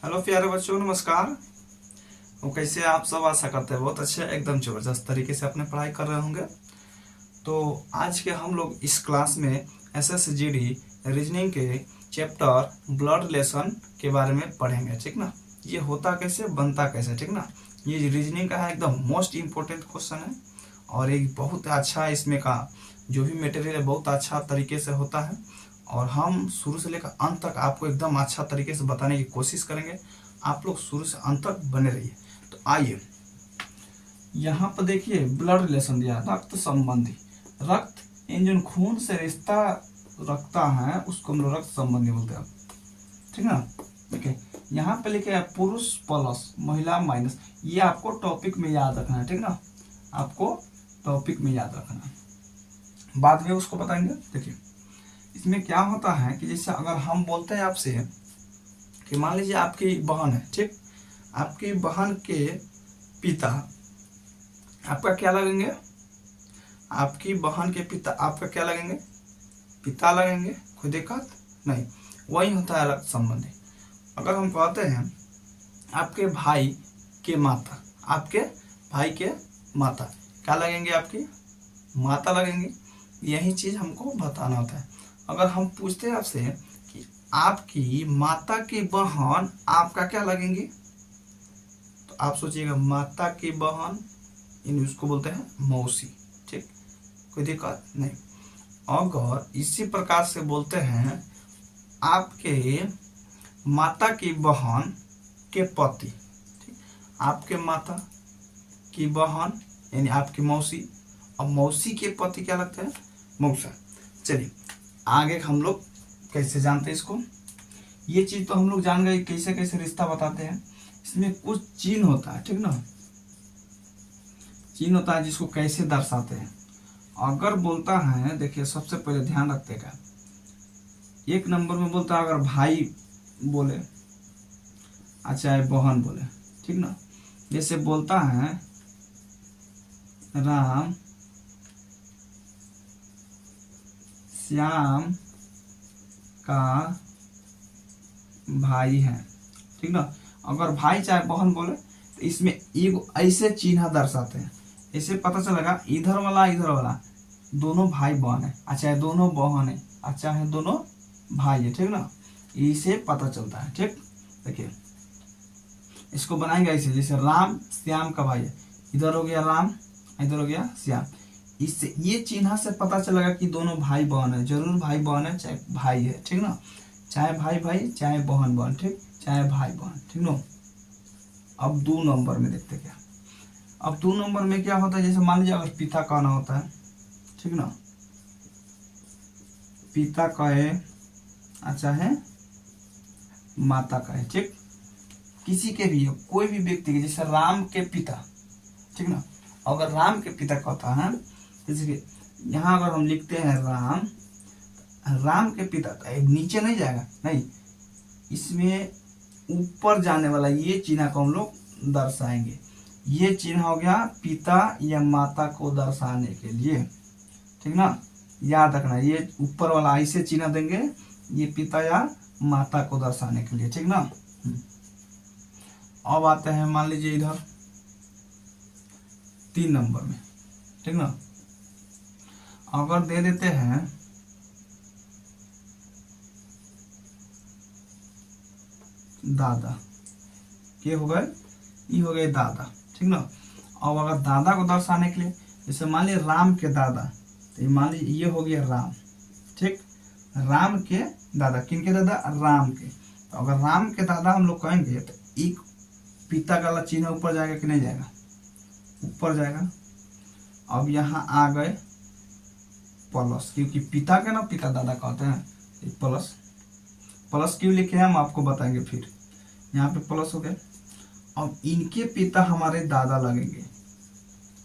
Hello प्यारे बच्चों, नमस्कार। वो कैसे आप सब? आशा करते हैं बहुत अच्छे, एकदम जबरदस्त तरीके से अपने पढ़ाई कर रहे होंगे। तो आज के हम लोग इस क्लास में एसएसजीडी रीजनिंग के चैप्टर ब्लड रिलेशन के बारे में पढ़ेंगे, ठीक ना। ये होता कैसे, बनता कैसे, ठीक ना। ये रीजनिंग का है, एकदम मोस्ट इम्पोर्टेंट क्वेश्चन है और एक बहुत अच्छा इसमें का जो भी मटेरियल है बहुत अच्छा तरीके से होता है और हम शुरू से लेकर अंत तक आपको एकदम अच्छा तरीके से बताने की कोशिश करेंगे। आप लोग शुरू से अंत तक बने रहिए। तो आइए यहाँ पर देखिए, ब्लड रिलेशन दिया है, रक्त संबंधी। रक्त इन जो खून से रिश्ता रखता है उसको हम लोग रक्त संबंधी बोलते हैं, ठीक ना। देखिए यहाँ पे लिखे है पुरुष प्लस महिला माइनस। ये आपको टॉपिक में याद रखना है, ठीक ना। आपको टॉपिक में याद रखना है, बाद में उसको बताएंगे। देखिए इसमें क्या होता है कि जैसे अगर हम बोलते हैं आपसे कि मान लीजिए आपकी बहन है, ठीक। आपकी बहन के पिता आपका क्या लगेंगे? आपकी बहन के पिता आपका क्या लगेंगे? पिता लगेंगे। कोई दिक्कत नहीं, वही होता है रक्त संबंधी। अगर हम कहते हैं आपके भाई के माता, आपके भाई के माता क्या लगेंगे? आपकी माता लगेंगे। यही चीज हमको बताना होता है। अगर हम पूछते हैं आपसे कि आपकी माता की बहन आपका क्या लगेंगे, तो आप सोचिएगा माता की बहन, इन उसको बोलते हैं मौसी, ठीक। कोई दिक्कत नहीं। अगर इसी प्रकार से बोलते हैं आपके माता की बहन के पति, ठीक। आपके माता की बहन यानी आपकी मौसी, और मौसी के पति क्या लगते हैं? मौसा। चलिए आगे हम लोग कैसे जानते हैं इसको। ये चीज तो हम लोग जान गए कैसे कैसे रिश्ता बताते हैं। इसमें कुछ चिन्ह होता है, ठीक ना। चिन्ह होता है जिसको कैसे दर्शाते हैं। अगर बोलता है, देखिए सबसे पहले ध्यान रखते का, एक नंबर में बोलता है अगर भाई बोले चाहे बहन बोले, ठीक ना। जैसे बोलता है राम श्याम का भाई है, ठीक ना। अगर भाई चाहे बहन बोले तो इसमें एक ऐसे चिन्ह दर्शाते हैं। इससे पता चलेगा इधर वाला दोनों भाई बहन है, अच्छा है दोनों बहन है, अच्छा है दोनों भाई है, ठीक ना। इसे पता चलता है, ठीक। देखिए इसको बनाएंगे ऐसे, जैसे राम श्याम का भाई है, इधर हो गया राम, इधर हो गया श्याम। इससे ये चिन्ह से पता चलेगा कि दोनों भाई बहन है, जरूर भाई बहन है, चाहे भाई है, ठीक ना। चाहे भाई भाई, चाहे बहन बहन, ठीक, चाहे भाई बहन, ठीक ना। अब 2 नंबर में देखते क्या। अब 2 नंबर में क्या होता है, जैसे मान लीजिए अगर पिता कहना होता है, ठीक ना। पिता कहे अच्छा है माता कहे, ठीक। किसी के भी कोई भी व्यक्ति के, जैसे राम के पिता, ठीक ना। अगर राम के पिता कहता है, जैसे कि यहाँ अगर हम लिखते हैं राम के पिता, तो नीचे नहीं जाएगा, नहीं, इसमें ऊपर जाने वाला ये चिन्ह को हम लोग दर्शाएंगे। ये चिन्ह हो गया पिता या माता को दर्शाने के लिए, ठीक ना। याद रखना, ये ऊपर वाला ऐसे चिन्ह देंगे, ये पिता या माता को दर्शाने के लिए, ठीक ना। अब आते हैं मान लीजिए इधर 3 नंबर में, ठीक ना। अगर दे देते हैं दादा, ये हो गए, ये हो गए दादा, ठीक ना। और अगर दादा को दर्शाने के लिए, जैसे मान लीजिए राम के दादा, तो ये मान लीजिए ये हो गया राम, ठीक। राम के दादा, किन के दादा? राम के। तो अगर राम के दादा हम लोग कहेंगे तो एक पिता का चिन्ह ऊपर जाएगा कि नहीं जाएगा? ऊपर जाएगा। अब यहाँ आ गए प्लस, क्योंकि पिता के ना पिता दादा कहते हैं, प्लस। प्लस क्यों लिखे हैं हम आपको बताएंगे फिर। यहाँ पे प्लस हो गए। अब इनके पिता हमारे दादा लगेंगे।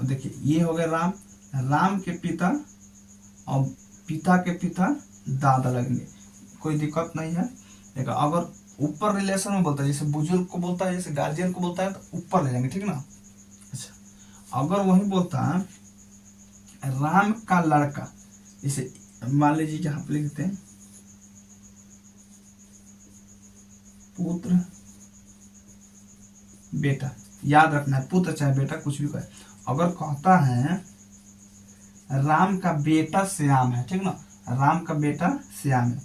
देखिए ये हो गए राम के पिता, और पिता के पिता दादा लगेंगे, कोई दिक्कत नहीं है। देखा अगर ऊपर रिलेशन में बोलता है, जैसे बुजुर्ग को बोलता है, जैसे गार्जियन को बोलता है, तो ऊपर ले जाएंगे, ठीक ना। अच्छा अगर वही बोलता है राम का लड़का, जैसे मान लीजिए यहाँ पे लिखते हैं पुत्र बेटा, याद रखना है, पुत्र चाहे बेटा कुछ भी कहे। अगर कहता है राम का बेटा श्याम है, ठीक ना, राम का बेटा श्याम है,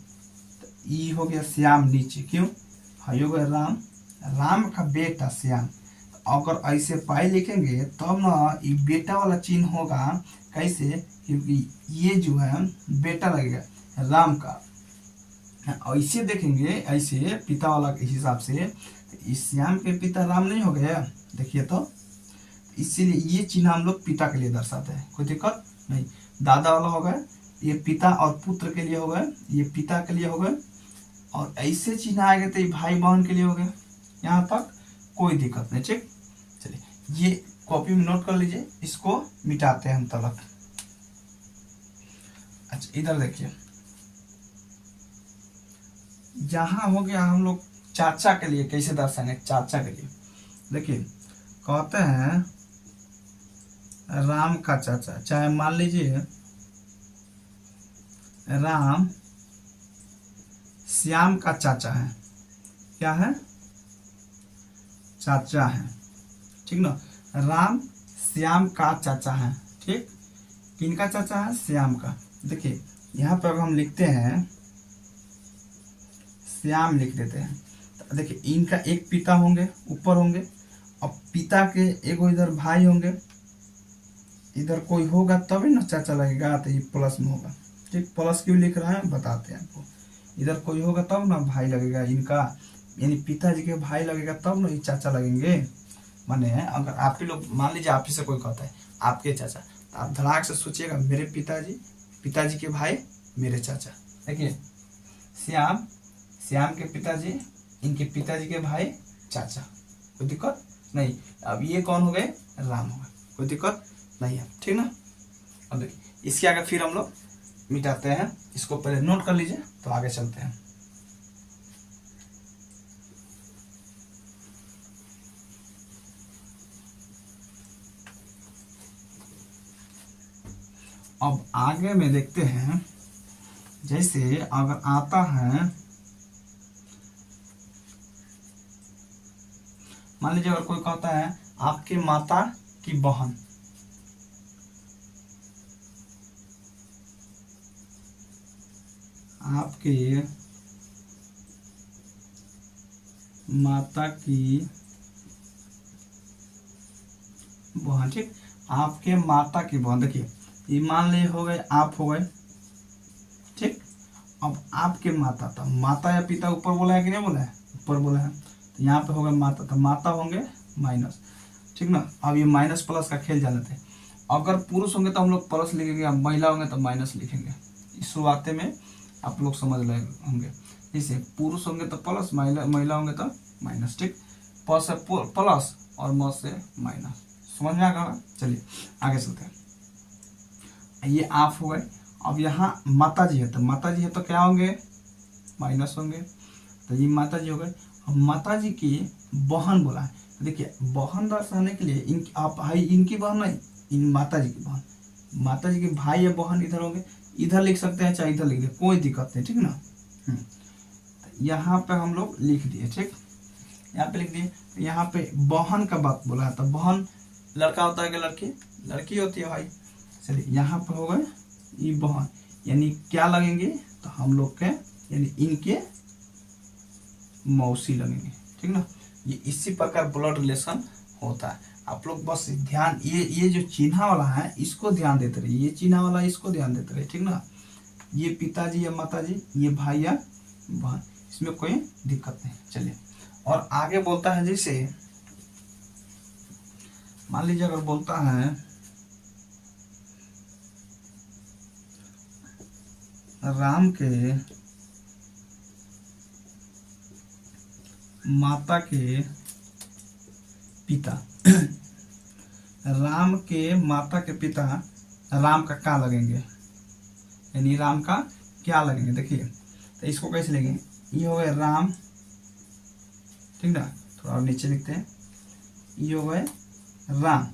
तो ई हो गया श्याम नीचे, क्यों, हाई हो गया राम, राम का बेटा श्याम। अगर ऐसे पाई लिखेंगे तब ना ये बेटा वाला चिन्ह होगा, कैसे, क्योंकि ये जो है बेटा लगेगा राम का। ऐसे देखेंगे, ऐसे पिता वाला के हिसाब से, इस श्याम के पिता राम नहीं हो गया, देखिए तो, इसीलिए ये चिन्ह हम लोग पिता के लिए दर्शाते हैं, कोई दिक्कत नहीं। दादा वाला हो गया, ये पिता और पुत्र के लिए हो गया, ये पिता के लिए हो गया, और ऐसे चिन्ह आएंगे तो ये भाई बहन के लिए हो गया। यहाँ तक कोई दिक्कत नहीं, ठीक। चलिए ये कॉपी में नोट कर लीजिए, इसको मिटाते हैं हम तलक। अच्छा इधर देखिए, यहाँ हो गया हम लोग चाचा के लिए कैसे दर्शाएंगे, चाचा के लिए देखिए, कहते हैं राम का चाचा, चाहे मान लीजिए राम श्याम का चाचा है, क्या है, चाचा है, ठीक ना, राम श्याम का चाचा है, ठीक, किनका चाचा है, श्याम का। देखिए यहाँ पर हम लिखते हैं श्याम लिख देते हैं, तो देखिए इनका एक पिता होंगे, ऊपर होंगे, और पिता के एक इधर भाई होंगे, इधर कोई होगा तभी ना चाचा लगेगा, तो ये प्लस में होगा, ठीक। प्लस क्यों लिख रहे हैं बताते हैं आपको, इधर कोई होगा तब ना भाई लगेगा इनका, यानी पिताजी के भाई लगेगा तब ना ये चाचा लगेंगे। माने अगर आप ही लोग मान लीजिए, आप ही से कोई कहता है आपके चाचा, तो आप धड़ाक से सोचिएगा मेरे पिताजी, पिताजी के भाई मेरे चाचा। देखिए श्याम, श्याम के पिताजी, इनके पिताजी के भाई चाचा, कोई दिक्कत नहीं। अब ये कौन हो गए, राम हो गए, कोई दिक्कत नहीं है, ठीक ना। अब देखिए इसके आगे फिर हम लोग मिटाते हैं, इसको पहले नोट कर लीजिए तो आगे चलते हैं। अब आगे में देखते हैं, जैसे अगर आता है, मान लीजिए अगर कोई कहता है आपके माता की बहन, आपके माता की बहन, ठीक, आपके माता की बहन। देखिए ये मान ली हो गए, आप हो गए, ठीक। अब आपके माता, तो माता या पिता ऊपर बोला है कि नहीं बोला है, ऊपर बोला है, तो यहाँ पे हो गए माता, तो माता होंगे माइनस, ठीक ना। अब ये माइनस प्लस का खेल जाने थे, अगर पुरुष होंगे तो हम लोग प्लस लिखेंगे, अब महिला होंगे तो माइनस लिखेंगे। इस शुरुआते में आप लोग समझ रहे होंगे, जैसे पुरुष होंगे तो प्लस, महिला होंगे तो माइनस, ठीक। प से प्लस और म से माइनस, समझ में आ गया। चलिए आगे चलते हैं, ये आप हो गए। अब यहाँ माता जी है, तो माता जी है तो क्या होंगे, माइनस होंगे, तो ये माता जी हो गए। अब माता जी की बहन बोला है, तो देखिए बहन दर्शाने के लिए इनकी, आप भाई इनकी बहन नहीं, इन माता जी की बहन, माता जी के भाई या बहन इधर होंगे, इधर लिख सकते हैं चाहे इधर लिख दे, कोई दिक्कत नहीं, ठीक ना। यहाँ पे हम लोग लिख दिए, ठीक, यहाँ पे लिख दिए। यहाँ पे बहन का बात बोला है, तो बहन लड़का होता है कि लड़की, लड़की होती है भाई। चलिए यहाँ पे हो गए ये बहन, यानी क्या लगेंगे, तो हम लोग के यानी इनके मौसी लगेंगे, ठीक ना। ये इसी प्रकार ब्लड रिलेशन होता है। आप लोग बस ध्यान, ये जो चिन्ह वाला है इसको ध्यान देते रहिए, ये चिन्ह वाला इसको ध्यान देते रहिए, ठीक ना। ये पिताजी या माताजी, ये भाई या बहन, इसमें कोई दिक्कत नहीं। चलिए और आगे बोलता है, जैसे मान लीजिए अगर बोलता है राम के माता के पिता राम के माता के पिता राम का क्या लगेंगे, यानी राम का क्या लगेंगे। देखिए तो इसको कैसे लेंगे, ये हो गए राम, ठीक ना, थोड़ा और नीचे लिखते हैं, ये हो गए राम।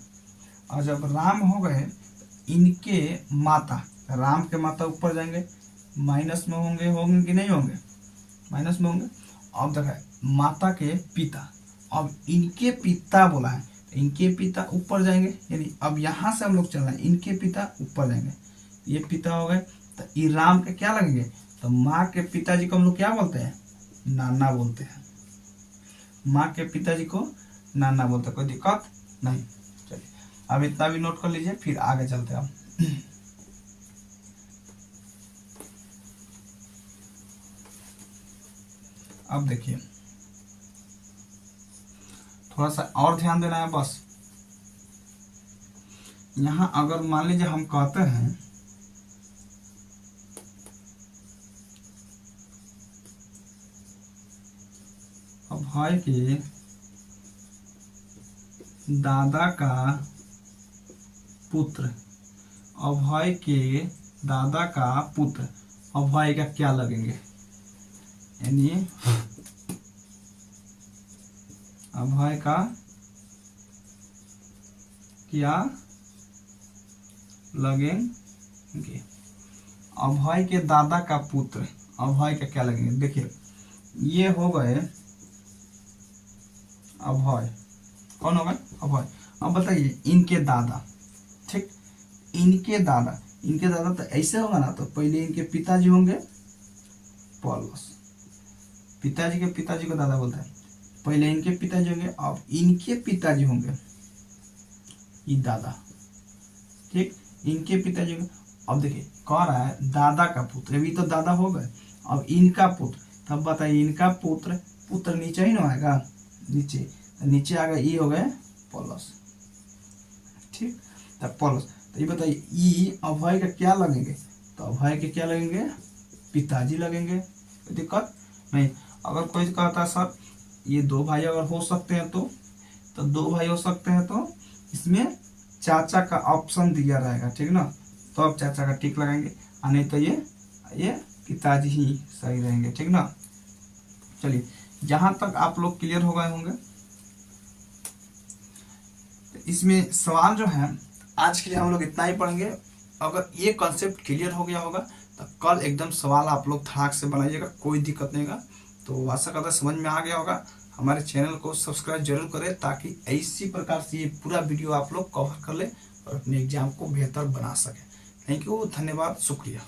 और जब राम हो गए इनके माता, राम के माता ऊपर जाएंगे, माइनस में होंगे कि नहीं होंगे, माइनस में होंगे। अब देखा माता के पिता, अब इनके पिता बोला है, तो इनके पिता ऊपर जाएंगे, यानी अब यहाँ से हम लोग चल रहे हैं, इनके पिता ऊपर जाएंगे, ये पिता हो गए। तो इराम के क्या लगेंगे, तो माँ के पिताजी को हम लोग क्या बोलते हैं, नाना बोलते हैं। माँ के पिताजी को नाना बोलते हैं, कोई दिक्कत नहीं। चलिए अब इतना भी नोट कर लीजिए, फिर आगे चलते हैं हम। अब देखिए थोड़ा सा और ध्यान देना है बस। यहां अगर मान लीजिए हम कहते हैं अभय के दादा का पुत्र, अभय के दादा का पुत्र, अभय का क्या लगेंगे, यानी अभय का क्या लगेंगे, अभय के दादा का पुत्र, अभय का क्या लगेंगे। देखिए ये हो गए अभय, कौन हो गए, अभय। अब बताइए इनके दादा, ठीक, इनके दादा, इनके दादा तो ऐसे होगा ना, तो पहले इनके पिताजी होंगे प्लस, पिताजी के पिताजी को दादा बोलते हैं, पहले इनके पिताजी होंगे, अब इनके पिताजी होंगे ये दादा, ठीक, इनके पिताजी होंगे। अब देखिए कह रहा है दादा का पुत्र, अभी तो दादा हो गए, अब इनका पुत्र, तब बताइए इनका पुत्र, पुत्र नीचे ही ना आएगा, नीचे, तो नीचे आ गए, ये हो गए प्लस, ठीक, तब प्लस। तो ये बताइए ई अभय का क्या लगेंगे, तो अभय के क्या लगेंगे, पिताजी लगेंगे, कोई दिक्कत नहीं। अगर कोई कहता है सर ये दो भाई अगर हो सकते हैं तो दो भाई हो सकते हैं, तो इसमें चाचा का ऑप्शन दिया रहेगा, ठीक ना, तो अब चाचा का टिक लगाएंगे, और नहीं तो ये पिताजी ही सही रहेंगे, ठीक ना। चलिए जहां तक आप लोग क्लियर हो गए होंगे, इसमें सवाल जो है आज के लिए हम लोग इतना ही पढ़ेंगे। अगर ये कॉन्सेप्ट क्लियर हो गया होगा तो कल एकदम सवाल आप लोग धड़ाक से बनाइएगा, कोई दिक्कत नहीं होगा। तो आशा करता समझ में आ गया होगा। हमारे चैनल को सब्सक्राइब जरूर करें ताकि इसी प्रकार से ये पूरा वीडियो आप लोग कवर कर ले और अपने एग्जाम को बेहतर बना सकें। थैंक यू, धन्यवाद, शुक्रिया।